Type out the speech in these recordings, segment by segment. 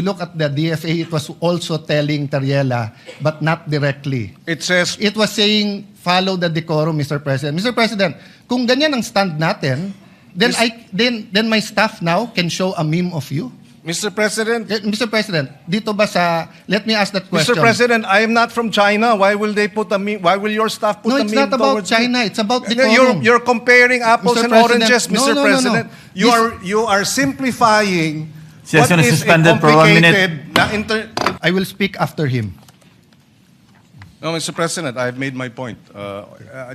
look at the DFA, it was also telling Tariela, but not directly. It says, It was saying, follow the decorum, Mr. President. Mr. President, kung ganyan ang stand natin, then then my staff now can show a meme of you. Mr. President, Mr. President, dito ba sa, let me ask that question. Mr. President, I am not from China. Why will they put a meme? Why will your staff put No, a it's meme not about towards me? China. It's about No, decorum. You're comparing apples Mr. and President, oranges, no, Mr. no, no, no. President. You are simplifying Session what is is a suspended for 1 minute. complicated I will speak after him. No, Mr. President, I have made my point.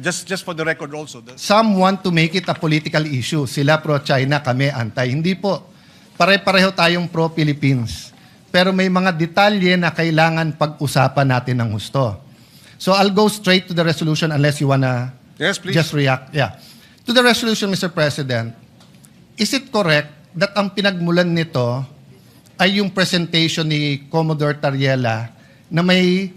Just for the record also. Some want to make it a political issue. Sila pro-China, kami anti. Hindi po. Pare-pareho tayong pro-Philippines. Pero may mga detalye na kailangan pag-usapan natin ng husto. So I'll go straight to the resolution unless you wanna Yes, please. just react. Yeah. To the resolution, Mr. President, is it correct that ang pinagmulan nito ay yung presentation ni Commodore Tariela na may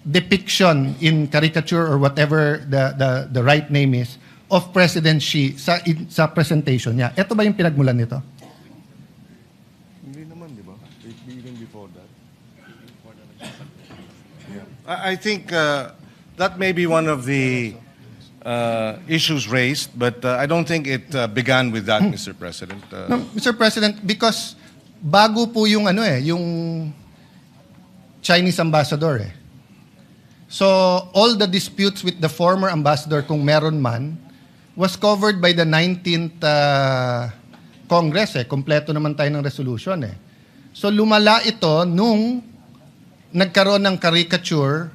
depiction in caricature or whatever the right name is of President Xi sa presentation niya? Ito ba yung pinagmulan nito? Hindi naman, di ba? Even before that. I think that may be one of the issues raised, but I don't think it began with that, Mr. President. No, Mr. President, because bago po yung yung Chinese ambassador eh. So all the disputes with the former ambassador, kung meron man, was covered by the 19th Congress eh. Kompleto naman tayo ng resolution eh. So lumala ito nung nagkaroon ng caricature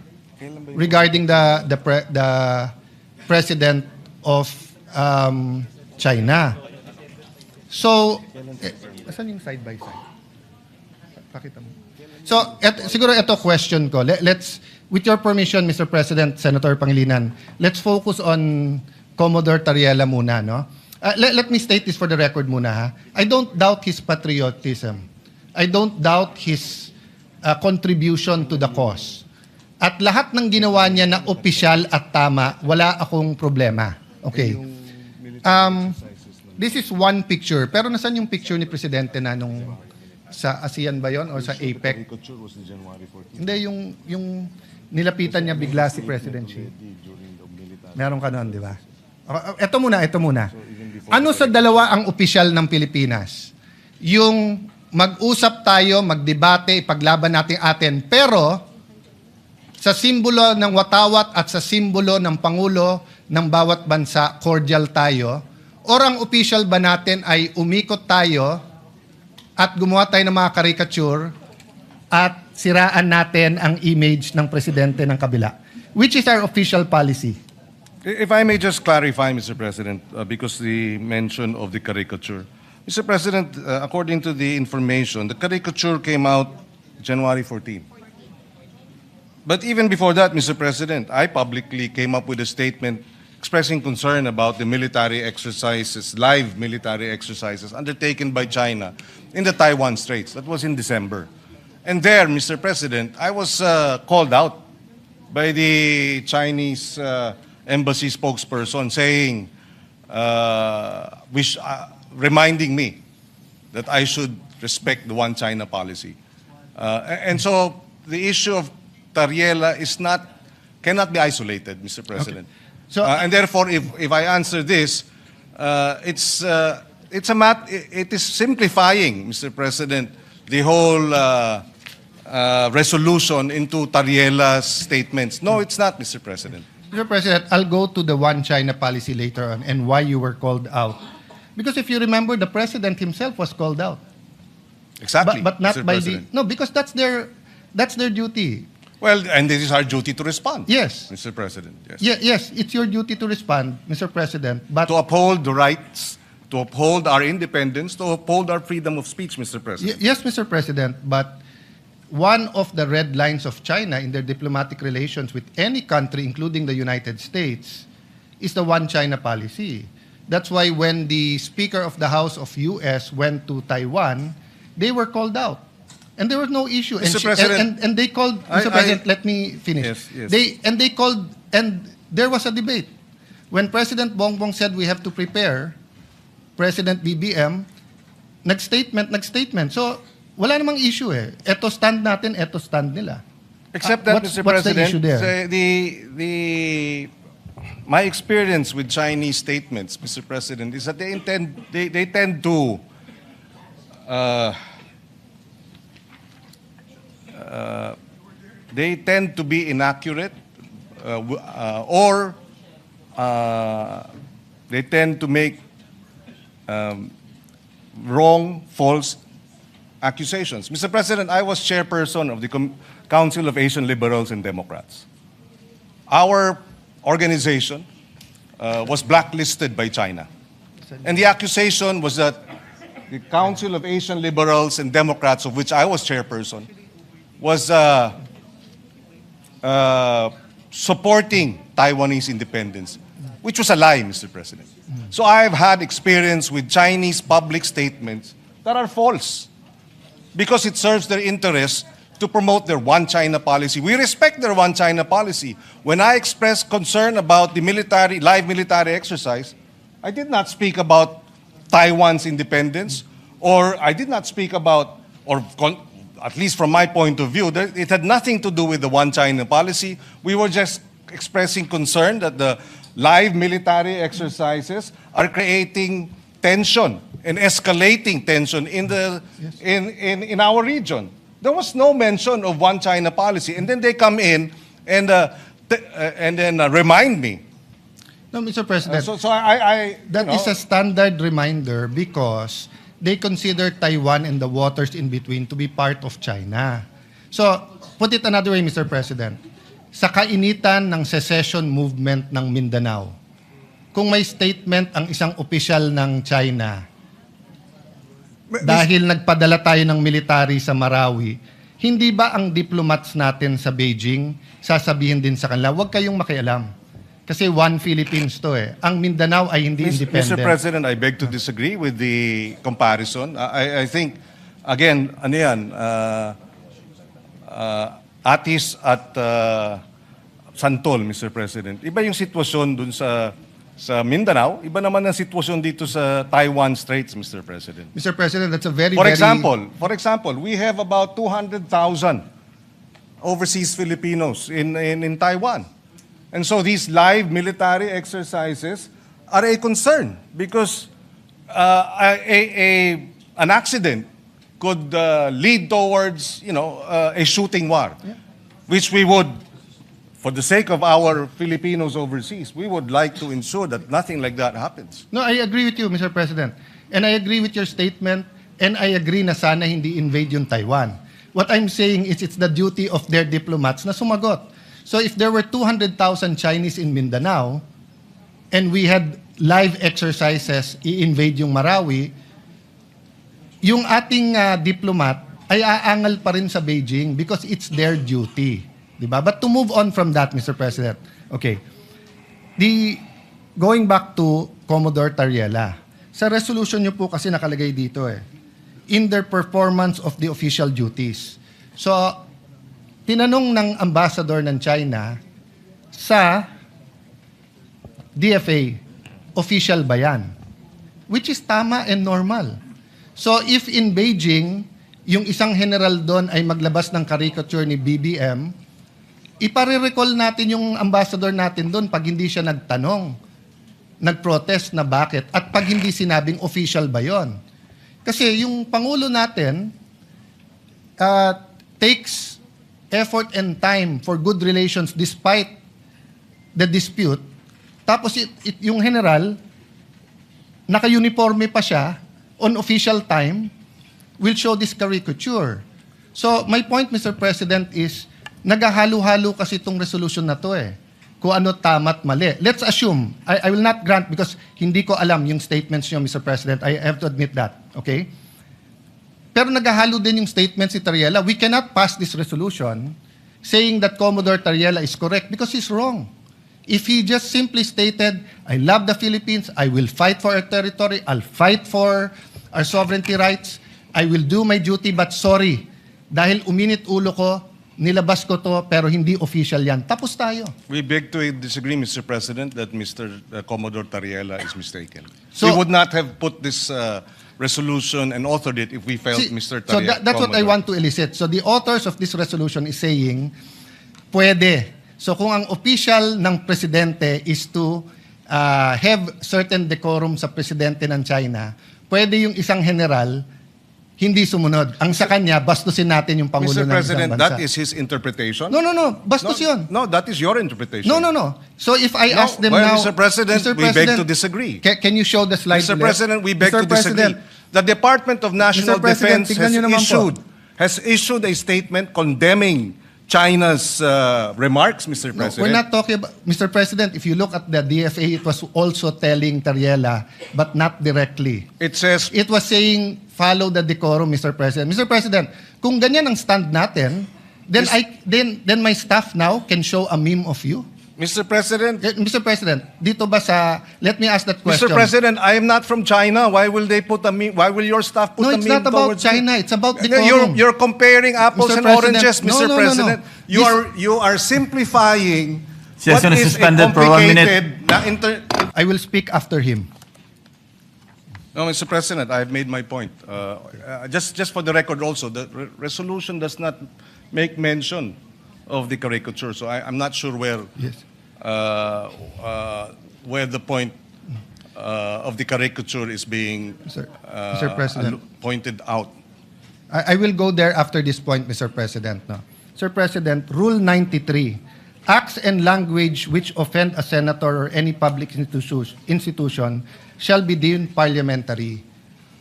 regarding the president of China. So, asan yung side by side? Pakita mo. So, siguro ito question ko. Let's, with your permission, Mr. President, Senator Pangilinan, let's focus on Commodore Tariela muna, no? Let me state this for the record muna, ha? I don't doubt his patriotism. I don't doubt his contribution to the cause. At lahat ng ginawa niya na opisyal at tama, wala akong problema. Okay. This is one picture. Pero nasan yung picture ni Presidente na nung sa ASEAN ba yun or sa APEC? Hindi, yung nilapitan niya bigla si President Xi. Meron ka nun, di ba? Ito muna. Ano sa dalawa ang opisyal ng Pilipinas? Yung mag-usap tayo, magdebate, ipaglaban natin atin, pero sa simbolo ng watawat at sa simbolo ng Pangulo ng bawat bansa, cordial tayo, or ang official ba natin ay umikot tayo at gumawa tayo ng mga caricature at siraan natin ang image ng presidente ng kabila? Which is our official policy? If I may just clarify, Mr. President, because the mention of the caricature. Mr. President, according to the information, the caricature came out January 14. But even before that, Mr. President, I publicly came up with a statement expressing concern about the military exercises, live military exercises undertaken by China in the Taiwan Straits. That was in December. And there, Mr. President, I was called out by the Chinese embassy spokesperson saying, reminding me that I should respect the one China policy. And so the issue of Tariela cannot be isolated, Mr. President. Okay. So, and therefore, if I answer this, it is simplifying, Mr. President, the whole resolution into Tariela's statements. No, it's not, Mr. President. Mr. President, I'll go to the one China policy later on and why you were called out. Because if you remember, the president himself was called out. Exactly, But not Mr. by President. no, because that's their duty. Well, and this is our duty to respond. Yes. Mr. President. Yes. Yes, it's your duty to respond, Mr. President. But To uphold the rights, to uphold our independence, to uphold our freedom of speech, Mr. President. yes, Mr. President, but one of the red lines of China in their diplomatic relations with any country, including the United States, is the one China policy. That's why when the Speaker of the House of US went to Taiwan, they were called out. And there was no issue. Mr. And, President, and they called, Mr. President, let me finish. Yes. They called, and there was a debate. When President Bongbong said we have to prepare, President BBM, nag-statement. So wala namang issue eh. Eto stand natin, eto stand nila. Except that, What's Mr. the President, issue there? my experience with Chinese statements, Mr. President, is that they tend to be inaccurate, or they tend to make wrong, false accusations. Mr. President, I was chairperson of the Council of Asian Liberals and Democrats. Our organization was blacklisted by China. And the accusation was that the Council of Asian Liberals and Democrats, of which I was chairperson, was supporting Taiwanese independence, which was a lie, Mr. President. So I've had experience with Chinese public statements that are false because it serves their interests to promote their one China policy. We respect their one China policy. When I expressed concern about the live military exercise, I did not speak about Taiwan's independence, or I did not speak about, at least from my point of view, it had nothing to do with the one China policy. We were just expressing concern that the live military exercises are creating tension and escalating tension in our region. There was no mention of one China policy, and then they come in and then remind me. No, Mr. President, That is a standard reminder because they consider Taiwan and the waters in between to be part of China. So, put it another way, Mr. President. Sa kainitan ng secession movement ng Mindanao, kung may statement ang isang opisyal ng China, dahil nagpadala tayo ng military sa Marawi, hindi ba ang diplomats natin sa Beijing sasabihin din sa kanila, huwag kayong makialam. Kasi one Philippines to eh. Ang Mindanao ay hindi independent. Mr. President, I beg to disagree with the comparison. I think, again, ano yan, Atis at Santol, Mr. President. Iba yung sitwasyon dun sa Mindanao, iba naman ang sitwasyon dito sa Taiwan Straits, Mr. President. Mr. President, that's a very, For example, we have about 200,000 overseas Filipinos in Taiwan. And so these live military exercises are a concern because an accident could lead towards, a shooting war, which we would, for the sake of our Filipinos overseas, we would like to ensure that nothing like that happens. No, I agree with you, Mr. President. And I agree with your statement, and I agree na sana hindi invade yung Taiwan. What I'm saying is it's the duty of their diplomats na sumagot. So if there were 200,000 Chinese in Mindanao, and we had live exercises, i-invade yung Marawi, yung ating diplomat ay aangal pa rin sa Beijing because it's their duty. Diba? But to move on from that, Mr. President, okay, going back to Commodore Tariela, sa resolution nyo po kasi nakalagay dito in their performance of the official duties. So, tinanong ng ambassador ng China sa DFA, official ba yan? Which is tama and normal. So, if in Beijing, yung isang general doon ay maglabas ng caricature ni BBM, ipare-recall natin yung ambassador natin doon pag hindi siya nagtanong, nag-protest na bakit, at pag hindi sinabing official ba yon. Kasi yung Pangulo natin takes effort and time for good relations despite the dispute. Tapos yung general, naka-uniforme pa siya, on official time, will show this caricature. So my point, Mr. President, is naghahalo-halo kasi itong resolution na to kung ano tama't mali. Let's assume, I will not grant because hindi ko alam yung statements niyo, Mr. President. I have to admit that. Okay? Pero naghahalo din yung statement si Tariela. We cannot pass this resolution saying that Commodore Tariela is correct because he's wrong. If he just simply stated, I love the Philippines, I will fight for our territory, I'll fight for our sovereignty rights, I will do my duty, but sorry, dahil uminit ulo ko, nilabas ko to, pero hindi official yan. Tapos tayo. We beg to disagree, Mr. President, that Mr. Commodore Tariela is mistaken. So, we would not have put this resolution and authored it if we felt See, Mr. so Tarek that's what I Commodore. want to elicit. So the authors of this resolution is saying, pwede. So kung ang official ng presidente is to have certain decorum sa presidente ng China, pwede yung isang general hindi sumunod. Ang sa kanya, bastusin natin yung Pangulo Mr. ng President, isang bansa. that is his interpretation? No. Bastos yun. No, that is your interpretation. No. So if I No, ask them well, now... Mr. President, we beg to disagree. Can you show the slide? Mr. ulit? President, we beg Mr. to disagree. President, The Department of National Mr. President, Defense tignan nyo naman po. has issued a statement condemning China's remarks, Mr. No, President. we're not talking about... Mr. President, if you look at the DFA, it was also telling Tariela, but not directly. It says, It was saying, follow the decorum, Mr. President. Mr. President, kung ganyan ang stand natin, then my staff now can show a meme of you. Mr. President, Mr. President, dito ba sa... Let me ask that question. Mr. President, I am not from China. Why will they put a meme? Why will your staff put No, a it's meme not about towards me? China. It's about decorum. You're comparing apples Mr. and President, oranges, no, Mr. no, no, no. President. You are simplifying what Session is is a suspended for 1 minute. complicated I will speak after him. No, Mr. President, I have made my point. Just for the record also, the resolution does not make mention of the caricature, so I'm not sure where Yes. where the point of the caricature is being Mr. President. pointed out. I will go there after this point, Mr. President. No. Sir President, Rule 93, acts and language which offend a senator or any public institution shall be deemed parliamentary.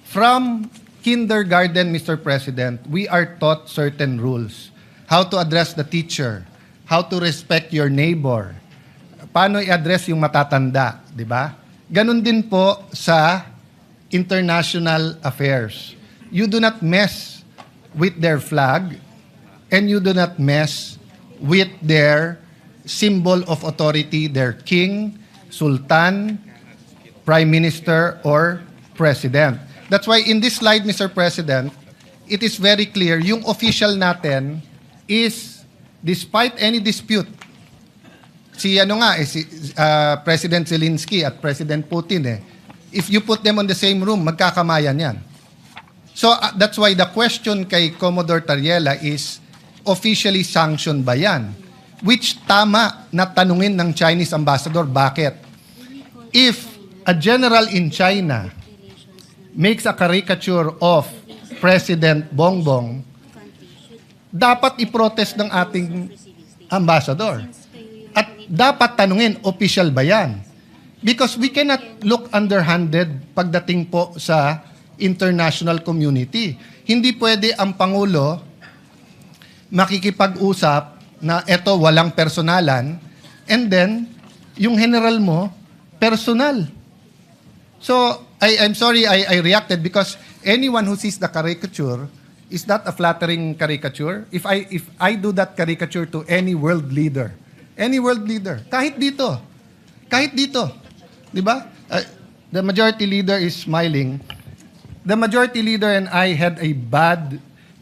From kindergarten, Mr. President, we are taught certain rules. How to address the teacher, how to respect your neighbor, paano i-address yung matatanda, di ba? Ganon din po sa international affairs. You do not mess with their flag and you do not mess with their symbol of authority, their king, sultan, prime minister, or president. That's why in this slide, Mr. President, it is very clear, yung official natin is, despite any dispute, si President Zelensky at President Putin if you put them on the same room, magkakamayan yan. So that's why the question kay Commodore Tariela is, officially sanctioned ba yan? Which tama na tanungin ng Chinese ambassador, bakit? If a general in China makes a caricature of President Bongbong, dapat i-protest ng ating ambassador. At dapat tanungin, official ba yan? Because we cannot look underhanded pagdating po sa international community. Hindi pwede ang Pangulo makikipag-usap na eto walang personalan and then yung general mo, personal. So, I'm sorry I reacted because anyone who sees the caricature is that a flattering caricature? If I do that caricature to any world leader, kahit dito, di ba? The majority leader is smiling. The majority leader and I had a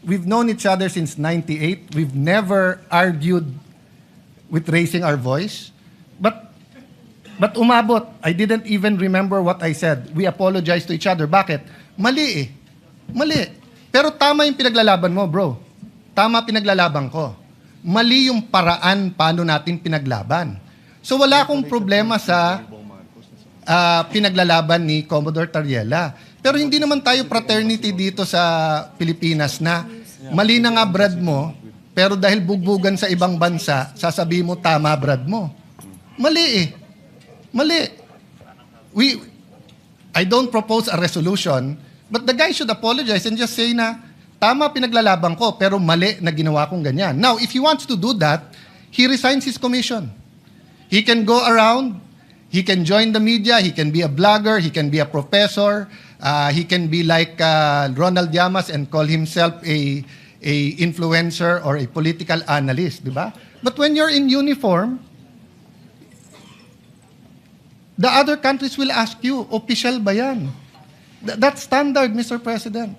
we've known each other since 98. We've never argued with raising our voice. But umabot. I didn't even remember what I said. We apologized to each other. Bakit? Mali. Pero tama yung pinaglalaban mo, bro. Tama pinaglalaban ko. Mali yung paraan paano natin pinaglaban. So wala akong problema sa pinaglalaban ni Commodore Tariela. Pero hindi naman tayo fraternity dito sa Pilipinas na mali na nga brad mo, pero dahil bugbugan sa ibang bansa, sasabihin mo tama brad mo. Mali. I don't propose a resolution, but the guy should apologize and just say na, tama pinaglalaban ko, pero mali na ginawa kong ganyan. Now, if he wants to do that, he resigns his commission. He can go around, he can join the media, he can be a blogger, he can be a professor, he can be like Ronald Llamas and call himself a influencer or a political analyst, di ba? But when you're in uniform, the other countries will ask you, official ba yan? That's standard, Mr. President.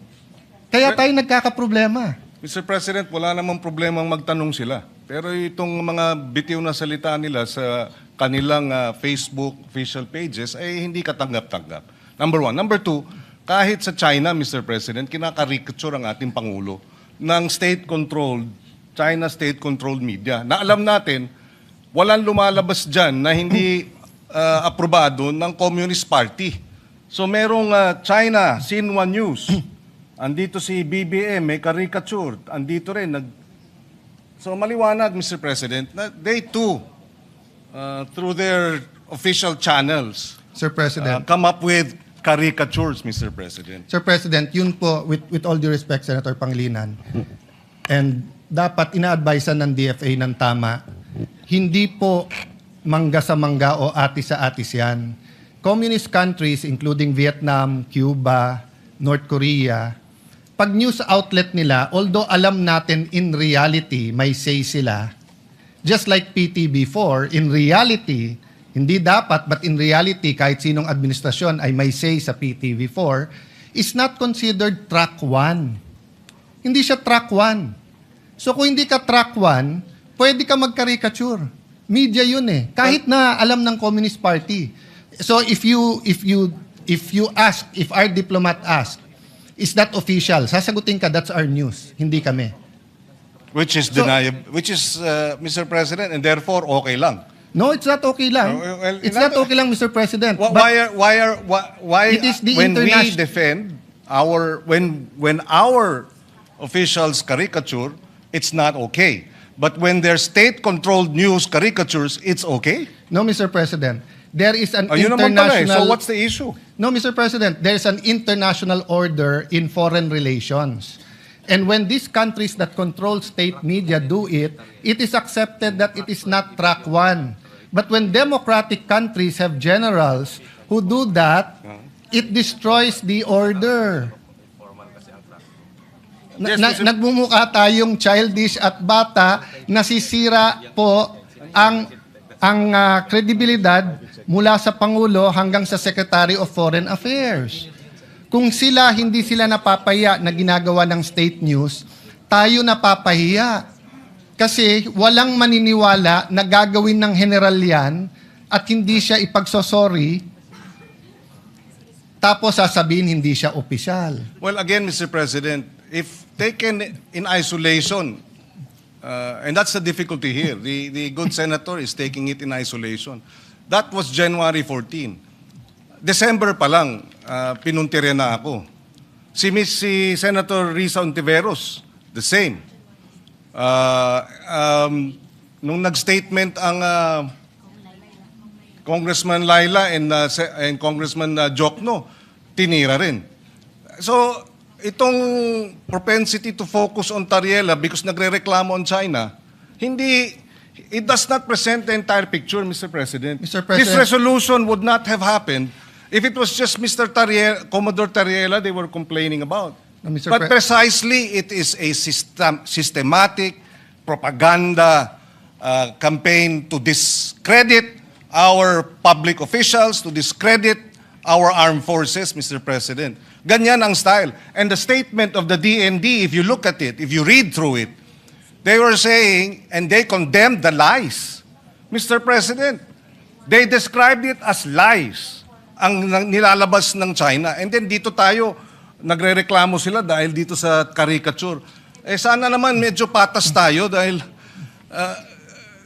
Kaya tayo nagkakaproblema. Mr. President, wala namang problemang magtanong sila. Pero itong mga bitiw na salita nila sa kanilang Facebook official pages ay hindi katanggap-tanggap. Number one. Number two, kahit sa China, Mr. President, kinakarikature ang ating Pangulo ng state-controlled, China state-controlled media. Na alam natin, walang lumalabas dyan na hindi aprobado ng Communist Party. So merong China, Xinhua News, andito si BBM, may caricature, andito rin. So maliwanag, Mr. President, na they too, through their official channels, Sir President. come up with caricatures, Mr. President. Sir President, yun po, with all due respect, Senator Pangilinan, and dapat ina-advisean ng DFA ng tama, hindi po mangga sa mangga o atis sa atis yan. Communist countries, including Vietnam, Cuba, North Korea, pag news outlet nila, although alam natin in reality, may say sila, just like PTB4, in reality, hindi dapat, but in reality, kahit sinong administrasyon ay may say sa PTV4, is not considered track 1. Hindi siya track 1. So kung hindi ka track 1, pwede ka mag-caricature. Media yun eh. Kahit na alam ng Communist Party. So if our diplomat ask, is that official? Sasagutin ka, that's our news. Hindi kami. Which is Mr. President, and therefore okay lang. No, it's not okay lang. Well, It's not okay lang, Mr. President. But Why It is the when we international- defend when our officials caricature, it's not okay. But when their state-controlled news caricatures, it's okay. no, Mr. President, there is an Ayun naman pala eh. international... So what's the issue? No, Mr. President, there's an international order in foreign relations. And when these countries that control state media do it, it is accepted that it is not track 1. But when democratic countries have generals who do that, it destroys the order. Yes, Mr. Nagmumukha tayong childish at bata, nasisira po ang kredibilidad mula sa Pangulo hanggang sa Secretary of Foreign Affairs. Kung hindi sila napapahiya na ginagawa ng state news, tayo napapahiya. Kasi walang maniniwala na gagawin ng general yan at hindi siya ipagsosorry, tapos sasabihin hindi siya opisyal. Well, again, Mr. President, if taken in isolation, and that's the difficulty here, the good senator is taking it in isolation. That was January 14. December pa lang, pinuntirya na ako. Si Senator Risa Ontiveros, the same. Nung nag-statement ang Congressman Laila and Congressman Jokno, tinira rin. So, itong propensity to focus on Tariela because nagre-reklamo on China, it does not present the entire picture, Mr. President. Mr. President. This resolution would not have happened if it was just Mr. Tariela, Commodore Tariela they were complaining about. No, Mr. But precisely, it is a systematic propaganda campaign to discredit our public officials, to discredit our armed forces, Mr. President. Ganyan ang style. And the statement of the DND, if you look at it, if you read through it, they were saying, and they condemned the lies. Mr. President, they described it as lies, ang nilalabas ng China. And then dito tayo, nagre-reklamo sila dahil dito sa caricature. Sana naman medyo patas tayo dahil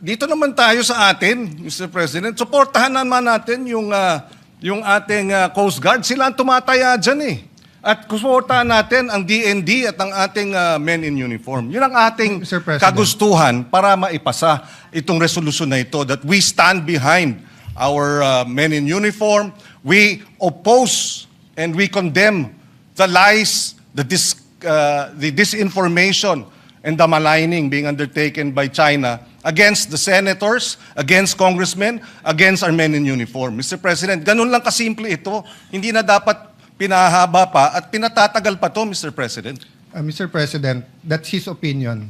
dito naman tayo sa atin, Mr. President. Suportahan naman natin yung ating Coast Guard. Sila ang tumataya dyan eh. At suportahan natin ang DND at ang ating men in uniform. Yun ang ating Mr. President. kagustuhan para maipasa itong resolusyon na ito that we stand behind our men in uniform. We oppose and we condemn the lies, the disinformation, and the maligning being undertaken by China against the senators, against congressmen, against our men in uniform. Mr. President, ganun lang kasimple ito. Hindi na dapat pinahaba pa at pinatatagal pa to, Mr. President. Mr. President, that's his opinion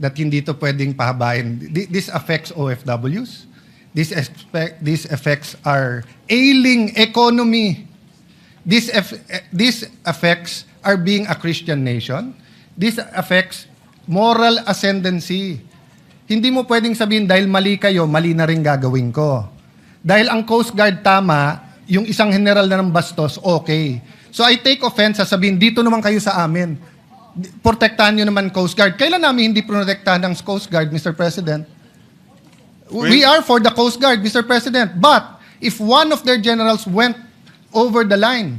that hindi to pwedeng pahabain. This affects OFWs. This affects our ailing economy. This affects our being a Christian nation. This affects moral ascendancy. Hindi mo pwedeng sabihin dahil mali kayo, mali na rin gagawin ko. Dahil ang Coast Guard tama, yung isang general na ng bastos, okay. So I take offense sa sabihin, dito naman kayo sa amin. Protektahan nyo naman Coast Guard. Kailan namin hindi protektahan ng Coast Guard, Mr. President? We are for the Coast Guard, Mr. President. But if one of their generals went over the line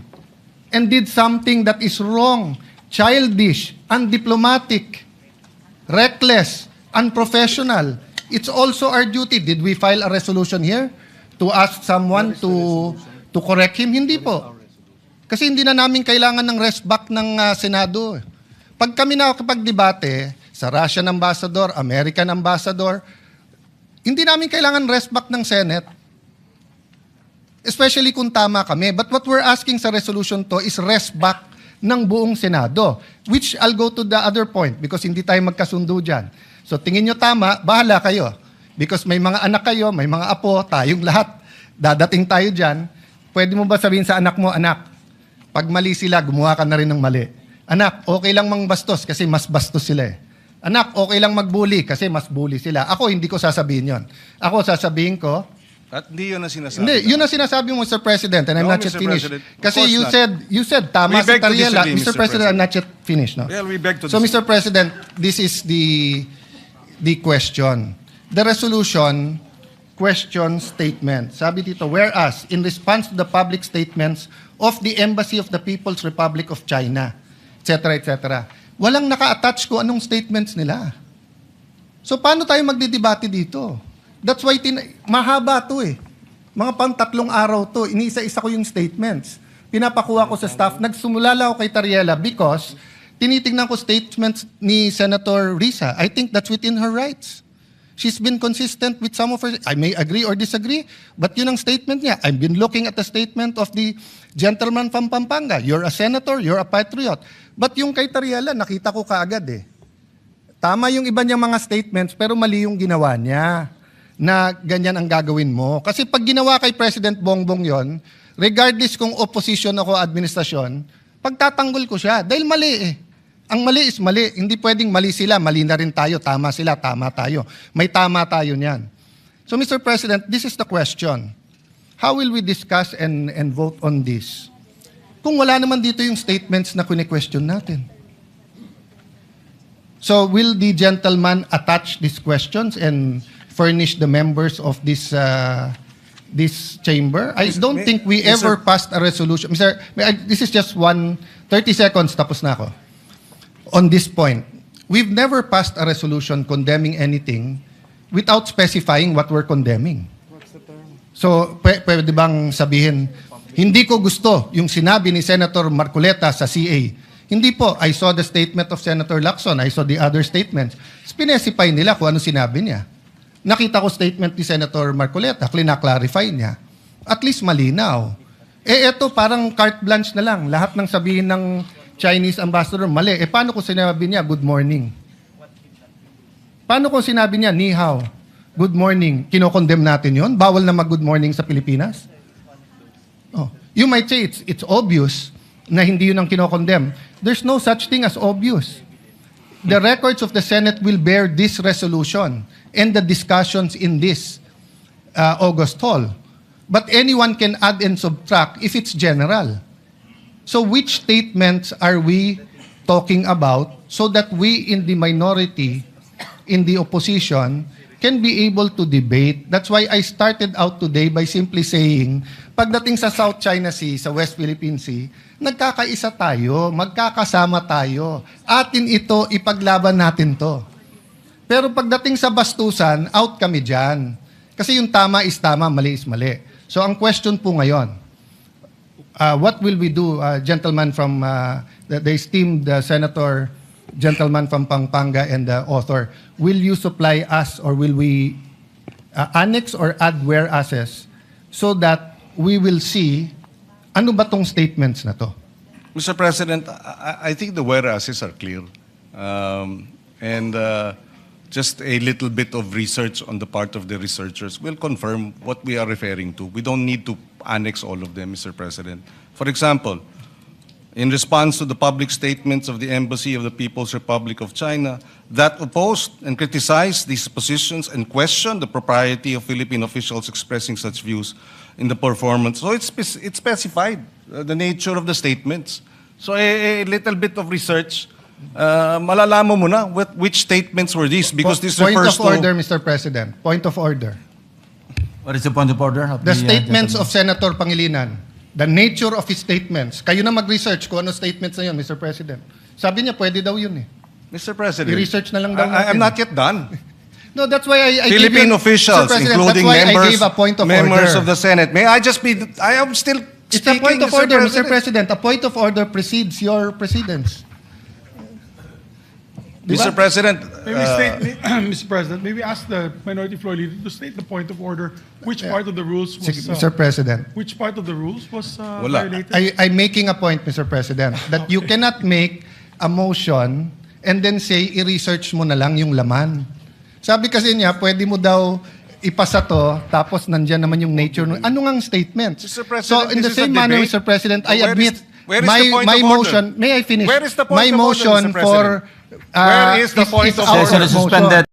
and did something that is wrong, childish, undiplomatic, reckless, unprofessional, it's also our duty. Did we file a resolution here to ask someone to correct him? Hindi po. Kasi hindi na namin kailangan ng rest back ng Senado. Pag kami nakakapag-debate sa Russian ambassador, American ambassador, hindi namin kailangan rest back ng Senate. Especially kung tama kami. But what we're asking sa resolution to is rest back ng buong Senado. Which I'll go to the other point because hindi tayo magkasundo dyan. So tingin nyo tama, bahala kayo. Because may mga anak kayo, may mga apo, tayong lahat. Dadating tayo dyan. Pwede mo ba sabihin sa anak mo, anak, pag mali sila, gumawa ka na rin ng mali. Anak, okay lang mangbastos kasi mas bastos sila eh. Anak, okay lang magbully kasi mas bully sila. Ako, hindi ko sasabihin yon. Ako, sasabihin ko, At hindi yun ang sinasabi. hindi, yun ang sinasabi mo, Mr. President, and I'm No, not yet Mr. finished. President. Of Kasi course you said, tama We si beg to Tariela. disagree, Mr. President, I'm not yet finished. No? Well, we beg to So, disagree. Mr. President, this is the question. The resolution question statement. Sabi dito, whereas, in response to the public statements of the Embassy of the People's Republic of China, etc., etc., walang naka-attach ko anong statements nila. So, paano tayo magdidebate dito? That's why mahaba to eh. Mga pang-3 araw to, iniisa-isa ko yung statements. Pinapakuha ko sa staff. Nagsumulala ako kay Tariela because tinitingnan ko statements ni Senator Risa. I think that's within her rights. She's been consistent with some of her... I may agree or disagree, but yun ang statement niya. I've been looking at the statement of the gentleman from Pampanga. You're a senator, you're a patriot. But yung kay Tariela, nakita ko kaagad eh. Tama yung iba niyang mga statements, pero mali yung ginawa niya na ganyan ang gagawin mo. Kasi pag ginawa kay President Bongbong yon, regardless kung opposition ako administrasyon, pagtatanggol ko siya. Dahil mali eh. Ang mali is mali. Hindi pwedeng mali sila, mali na rin tayo. Tama sila, tama tayo. May tama tayo niyan. So Mr. President, this is the question. How will we discuss and vote on this? Kung wala naman dito yung statements na kune-question natin. So will the gentleman attach these questions and furnish the members of this this chamber? I don't think we ever passed a resolution. This is just 30 seconds, tapos na ako. On this point, we've never passed a resolution condemning anything without specifying what we're condemning. So, pwede bang sabihin, hindi ko gusto yung sinabi ni Senator Marcoleta sa CA. Hindi po. I saw the statement of Senator Lacson. I saw the other statements. Specify nila kung ano sinabi niya. Nakita ko statement ni Senator Marcoleta. Clarify niya. At least malinaw. Eto parang carte blanche na lang. Lahat ng sabihin ng Chinese ambassador, mali. Paano kung sinabi niya, good morning? Paano kung sinabi niya, ni hao? Good morning. Kinokondemn natin yon. Bawal na mag-good morning sa Pilipinas? Oh. You might say it's obvious na hindi yun ang kinokondemn. There's no such thing as obvious. The records of the Senate will bear this resolution and the discussions in this August hall. But anyone can add and subtract if it's general. So which statements are we talking about so that we in the minority, in the opposition, can be able to debate? That's why I started out today by simply saying, pagdating sa South China Sea, sa West Philippine Sea, nagkakaisa tayo, magkakasama tayo. Atin ito, ipaglaban natin to. Pero pagdating sa bastusan, out kami dyan. Kasi yung tama is tama, mali is mali. So ang question po ngayon, what will we do, gentleman from the esteemed senator, gentleman from Pampanga and the author, will you supply us or will we annex or add whereases so that we will see ano ba tong statements na to? Mr. President, I think the whereases are clear. And just a little bit of research on the part of the researchers will confirm what we are referring to. We don't need to annex all of them, Mr. President. For example, in response to the public statements of the Embassy of the People's Republic of China that opposed and criticized these positions and questioned the propriety of Philippine officials expressing such views in the performance. So it's specified, the nature of the statements. So a little bit of research, malalaman mo na which statements were these, because this Point refers of order, to... Mr. President. Point of order. What is the point of order? Of The statements gentleman? of Senator Pangilinan, the nature of his statements. Kayo na mag-research kung ano statements na yun, Mr. President. Sabi niya, pwede daw yun eh. Mr. President, I-research na lang daw natin. I'm not yet done. No, that's why I Philippine gave you, officials, Mr. President, including that's why I gave a point of members order. of the Senate. May I just be... I am still It's a speaking, point of order, Mr. President. President. A point of order precedes your precedence. Mr. President, Maybe Mr. President, maybe ask the minority floor leader to state the point of order. Which part of the rules was Mr. President. which part of the rules was Wala. violated? I'm making a point, Mr. President, that you cannot make a motion and then say, i-research mo na lang yung laman. Sabi kasi niya, pwede mo daw ipasa to, tapos nandyan naman yung nature. Ano ngang statement? Mr. President, So in the this is a same manner, debate. Mr. President, I Where is- admit where is my the point my of order? motion, may I finish? Where is the point My of order, motion Mr. for President? Where is the point of our Session is motion. suspended.